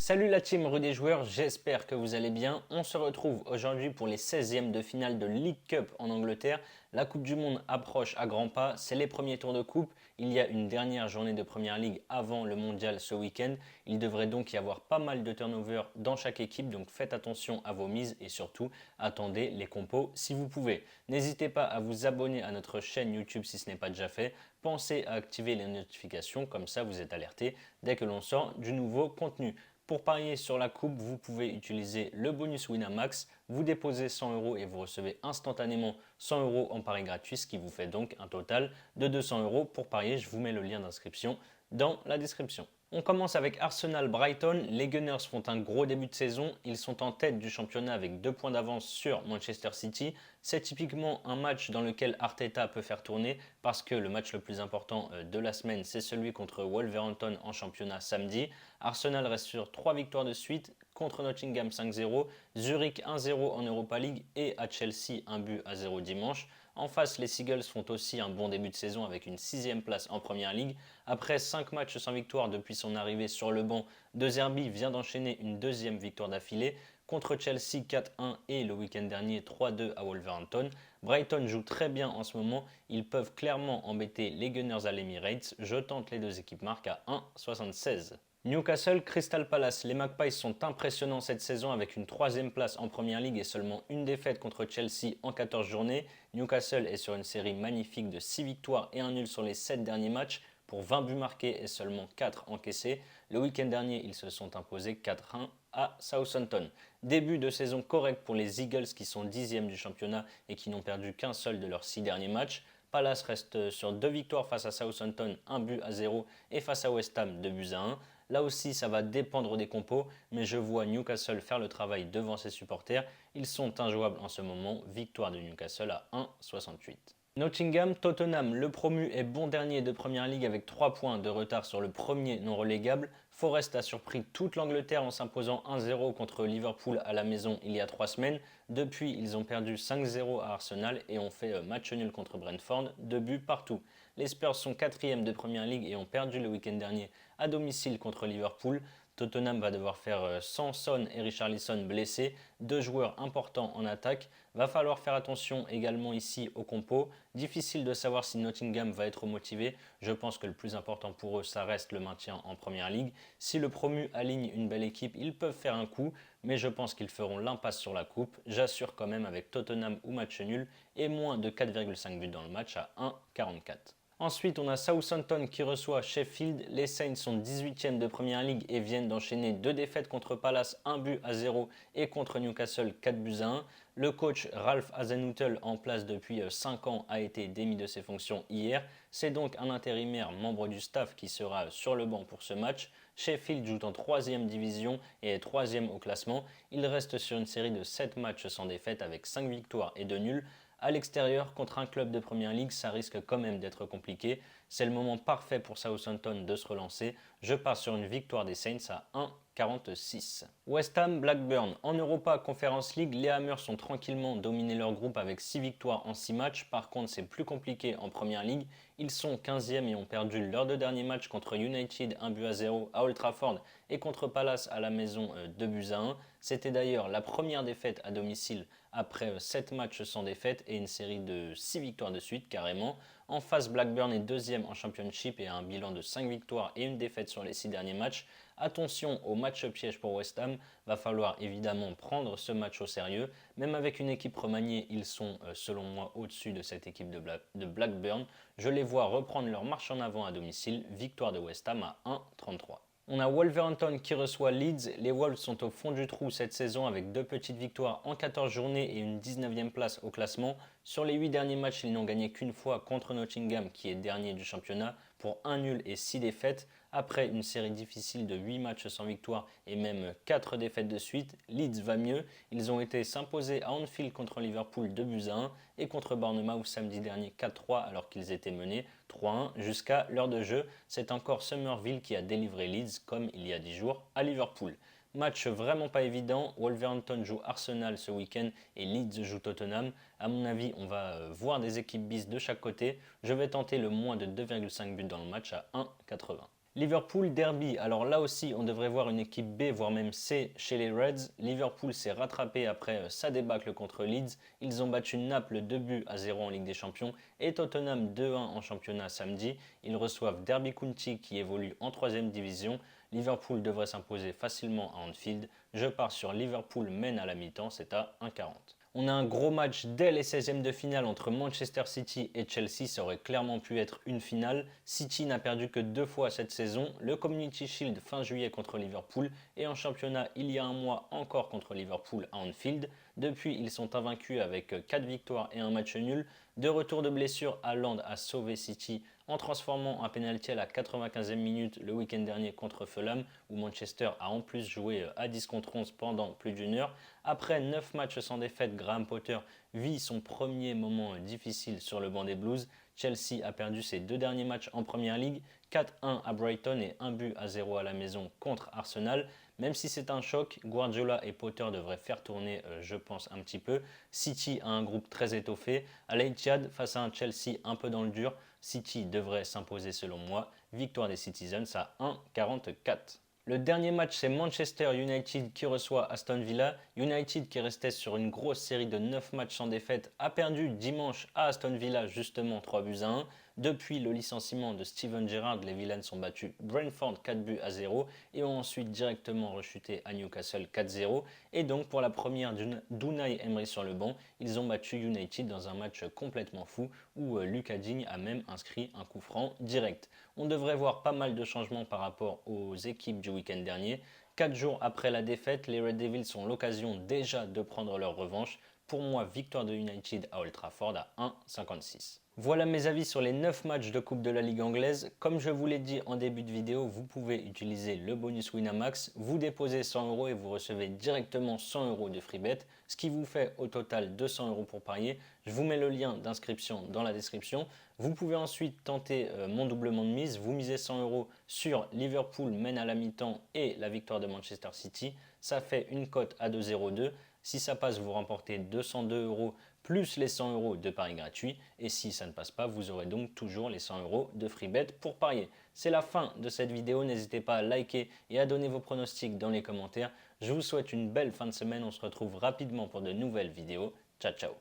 Salut la team Rue des Joueurs, j'espère que vous allez bien. On se retrouve aujourd'hui pour les 16e de finale de League Cup en Angleterre. La Coupe du Monde approche à grands pas, c'est les premiers tours de coupe. Il y a une dernière journée de Première Ligue avant le mondial ce week-end. Il devrait donc y avoir pas mal de turnover dans chaque équipe, donc faites attention à vos mises et surtout attendez les compos si vous pouvez. N'hésitez pas à vous abonner à notre chaîne YouTube si ce n'est pas déjà fait. Pensez à activer les notifications, comme ça vous êtes alerté dès que l'on sort du nouveau contenu. Pour parier sur la coupe, vous pouvez utiliser le bonus Winamax. Vous déposez 100 euros et vous recevez instantanément 100 euros en pari gratuit, ce qui vous fait donc un total de 200 euros. Pour parier, je vous mets le lien d'inscription dans la description. On commence avec Arsenal-Brighton. Les Gunners font un gros début de saison. Ils sont en tête du championnat avec 2 points d'avance sur Manchester City. C'est typiquement un match dans lequel Arteta peut faire tourner parce que le match le plus important de la semaine, c'est celui contre Wolverhampton en championnat samedi. Arsenal reste sur 3 victoires de suite contre Nottingham 5-0, Zurich 1-0 en Europa League et à Chelsea 1-0 dimanche. En face, les Seagulls font aussi un bon début de saison avec une 6e place en Première Ligue. Après 5 matchs sans victoire depuis son arrivée sur le banc, De Zerbi vient d'enchaîner une 2e victoire d'affilée contre Chelsea 4-1 et le week-end dernier 3-2 à Wolverhampton. Brighton joue très bien en ce moment, ils peuvent clairement embêter les Gunners à l'Emirates. Je tente les deux équipes marques à 1,76. Newcastle, Crystal Palace. Les Magpies sont impressionnants cette saison avec une 3e place en Première Ligue et seulement une défaite contre Chelsea en 14 journées. Newcastle est sur une série magnifique de 6 victoires et un nul sur les 7 derniers matchs pour 20 buts marqués et seulement 4 encaissés. Le week-end dernier, ils se sont imposés 4-1 à Southampton. Début de saison correct pour les Eagles qui sont 10e du championnat et qui n'ont perdu qu'un seul de leurs 6 derniers matchs. Palace reste sur 2 victoires face à Southampton, 1-0 et face à West Ham 2-1. Là aussi, ça va dépendre des compos, mais je vois Newcastle faire le travail devant ses supporters. Ils sont injouables en ce moment. Victoire de Newcastle à 1,68. Nottingham, Tottenham, le promu est bon dernier de Première Ligue avec 3 points de retard sur le premier non relégable. Forest a surpris toute l'Angleterre en s'imposant 1-0 contre Liverpool à la maison il y a 3 semaines. Depuis, ils ont perdu 5-0 à Arsenal et ont fait match nul contre Brentford, 2 buts partout. Les Spurs sont 4e de Première Ligue et ont perdu le week-end dernier à domicile contre Liverpool. Tottenham va devoir faire sans Son et Richarlison blessés, 2 joueurs importants en attaque. Va falloir faire attention également ici au compo. Difficile de savoir si Nottingham va être motivé. Je pense que le plus important pour eux, ça reste le maintien en Première Ligue. Si le promu aligne une belle équipe, ils peuvent faire un coup, mais je pense qu'ils feront l'impasse sur la coupe. J'assure quand même avec Tottenham ou match nul et moins de 4,5 buts dans le match à 1,44. Ensuite, on a Southampton qui reçoit Sheffield. Les Saints sont 18e de Première Ligue et viennent d'enchaîner 2 défaites contre Palace 1-0 et contre Newcastle 4-1. Le coach Ralph Hasenhüttl, en place depuis 5 ans, a été démis de ses fonctions hier. C'est donc un intérimaire membre du staff qui sera sur le banc pour ce match. Sheffield joue en 3e division et est 3e au classement. Il reste sur une série de 7 matchs sans défaite avec 5 victoires et 2 nuls. À l'extérieur, contre un club de Première Ligue, ça risque quand même d'être compliqué. C'est le moment parfait pour Southampton de se relancer. Je pars sur une victoire des Saints à 1,46. West Ham, Blackburn. En Europa Conference League, les Hammers ont tranquillement dominé leur groupe avec 6 victoires en 6 matchs. Par contre, c'est plus compliqué en Première Ligue. Ils sont 15e et ont perdu leurs 2 derniers matchs contre United 1-0 à Old Trafford et contre Palace à la maison 2-1. C'était d'ailleurs la première défaite à domicile après 7 matchs sans défaite et une série de 6 victoires de suite carrément. En face, Blackburn est 2e en Championship et a un bilan de 5 victoires et une défaite sur les 6 derniers matchs. Attention au match piège pour West Ham, va falloir évidemment prendre ce match au sérieux. Même avec une équipe remaniée, ils sont selon moi au-dessus de cette équipe de Blackburn. Je les vois reprendre leur marche en avant à domicile, victoire de West Ham à 1,33. On a Wolverhampton qui reçoit Leeds. Les Wolves sont au fond du trou cette saison avec 2 petites victoires en 14 journées et une 19e place au classement. Sur les 8 derniers matchs, ils n'ont gagné qu'une fois contre Nottingham qui est dernier du championnat pour 1 nul et 6 défaites. Après une série difficile de 8 matchs sans victoire et même 4 défaites de suite, Leeds va mieux. Ils ont été s'imposer à Anfield contre Liverpool 2-1 et contre Bournemouth samedi dernier 4-3 alors qu'ils étaient menés 3-1 jusqu'à l'heure de jeu. C'est encore Summerville qui a délivré Leeds comme il y a 10 jours à Liverpool. Match vraiment pas évident, Wolverhampton joue Arsenal ce week-end et Leeds joue Tottenham. À mon avis, on va voir des équipes bis de chaque côté. Je vais tenter le moins de 2,5 buts dans le match à 1,80. Liverpool Derby, alors là aussi on devrait voir une équipe B voire même C chez les Reds. Liverpool s'est rattrapé après sa débâcle contre Leeds. Ils ont battu Naples 2-0 en Ligue des Champions et Tottenham 2-1 en championnat samedi. Ils reçoivent Derby County qui évolue en 3ème division. Liverpool devrait s'imposer facilement à Anfield. Je pars sur Liverpool mène à la mi-temps, c'est à 1,40. On a un gros match dès les 16e de finale entre Manchester City et Chelsea. Ça aurait clairement pu être une finale. City n'a perdu que 2 fois cette saison. Le Community Shield fin juillet contre Liverpool et en championnat il y a un mois encore contre Liverpool à Anfield. Depuis, ils sont invaincus avec 4 victoires et un match nul. De retour de blessure, Haaland a sauvé City en transformant un pénalty à la 95e minute le week-end dernier contre Fulham, où Manchester a en plus joué à 10 contre 11 pendant plus d'une heure. Après 9 matchs sans défaite, Graham Potter vit son premier moment difficile sur le banc des Blues. Chelsea a perdu ses 2 derniers matchs en Premier League, 4-1 à Brighton et 1-0 à la maison contre Arsenal. Même si c'est un choc, Guardiola et Potter devraient faire tourner, je pense, un petit peu. City a un groupe très étoffé. À l'Etihad, face à un Chelsea un peu dans le dur, City devrait s'imposer selon moi. Victoire des Citizens à 1,44. Le dernier match, c'est Manchester United qui reçoit Aston Villa. United, qui restait sur une grosse série de 9 matchs sans défaite, a perdu dimanche à Aston Villa justement 3-1. Depuis le licenciement de Steven Gerrard, les Villains ont battu Brentford 4-0 et ont ensuite directement rechuté à Newcastle 4-0. Et donc pour la première d'Unai Emery sur le banc, ils ont battu United dans un match complètement fou où Lucas Digne a même inscrit un coup franc direct. On devrait voir pas mal de changements par rapport aux équipes du week-end dernier. 4 jours après la défaite, les Red Devils ont l'occasion déjà de prendre leur revanche. Pour moi, victoire de United à Old Trafford à 1,56. Voilà mes avis sur les 9 matchs de Coupe de la Ligue anglaise. Comme je vous l'ai dit en début de vidéo, vous pouvez utiliser le bonus Winamax. Vous déposez 100 € et vous recevez directement 100 € de free bet, ce qui vous fait au total 200 € pour parier. Je vous mets le lien d'inscription dans la description. Vous pouvez ensuite tenter mon doublement de mise. Vous misez 100 € sur Liverpool mène à la mi-temps et la victoire de Manchester City. Ça fait une cote à 2,02. Si ça passe, vous remportez 202 € plus les 100 € de paris gratuit. Et si ça ne passe pas, vous aurez donc toujours les 100 € de free bet pour parier. C'est la fin de cette vidéo. N'hésitez pas à liker et à donner vos pronostics dans les commentaires. Je vous souhaite une belle fin de semaine. On se retrouve rapidement pour de nouvelles vidéos. Ciao, ciao.